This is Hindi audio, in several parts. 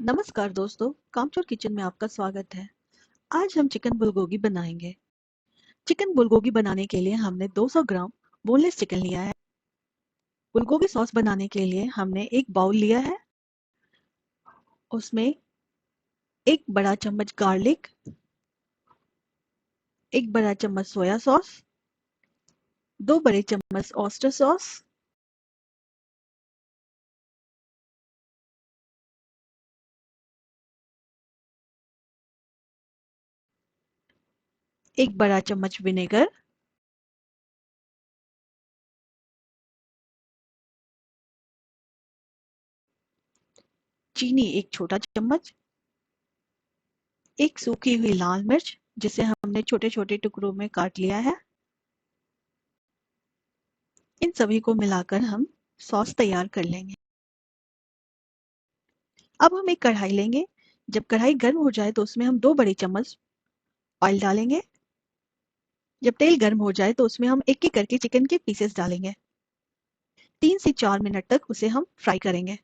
नमस्कार दोस्तों, कामचोर किचन में आपका स्वागत है। आज हम चिकन बुलगोगी बनाएंगे। चिकन बुलगोगी बनाने के लिए हमने 200 ग्राम बोनलेस चिकन लिया है। बुलगोगी सॉस बनाने के लिए हमने एक बाउल लिया है। उसमें एक बड़ा चम्मच गार्लिक, एक बड़ा चम्मच सोया सॉस, 2 बड़े चम्मच ऑयस्टर सॉस, एक बड़ा चम्मच विनेगर, चीनी एक छोटा चम्मच, एक सूखी हुई लाल मिर्च जिसे हमने छोटे छोटे टुकड़ों में काट लिया है। इन सभी को मिलाकर हम सॉस तैयार कर लेंगे। अब हम एक कढ़ाई लेंगे। जब कढ़ाई गर्म हो जाए तो उसमें हम 2 बड़े चम्मच ऑयल डालेंगे। जब तेल गर्म हो जाए तो उसमें हम एक-एक करके चिकन के पीसेस डालेंगे। 3 से 4 मिनट तक उसे हम फ्राई करेंगे।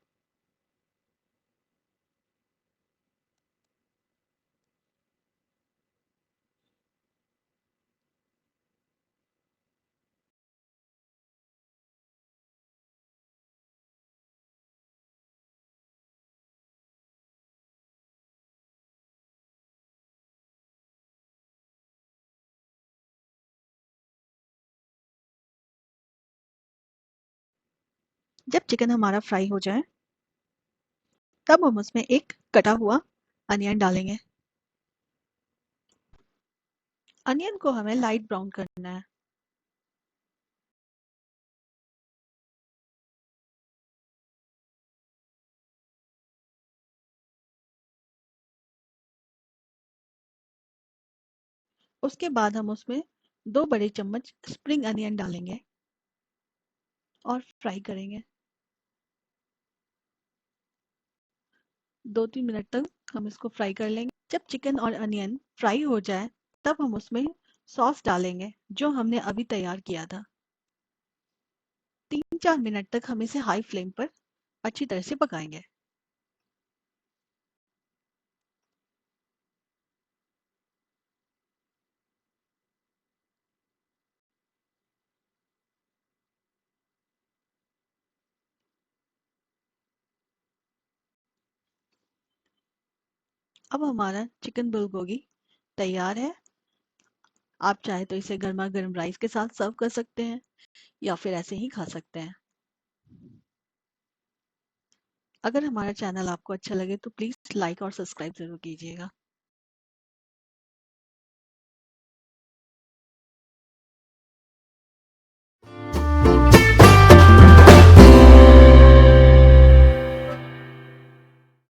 जब चिकन हमारा फ्राई हो जाए तब हम उसमें एक कटा हुआ अनियन डालेंगे। अनियन को हमें लाइट ब्राउन करना है। उसके बाद हम उसमें 2 बड़े चम्मच स्प्रिंग अनियन डालेंगे और फ्राई करेंगे। 2-3 मिनट तक हम इसको फ्राई कर लेंगे। जब चिकन और अनियन फ्राई हो जाए तब हम उसमें सॉस डालेंगे जो हमने अभी तैयार किया था। 3-4 मिनट तक हम इसे हाई फ्लेम पर अच्छी तरह से पकाएंगे। अब हमारा चिकन बुलगोगी तैयार है। आप चाहे तो इसे गर्मा गर्म राइस के साथ सर्व कर सकते हैं या फिर ऐसे ही खा सकते हैं। अगर हमारा चैनल आपको अच्छा लगे तो प्लीज़ लाइक और सब्सक्राइब ज़रूर कीजिएगा।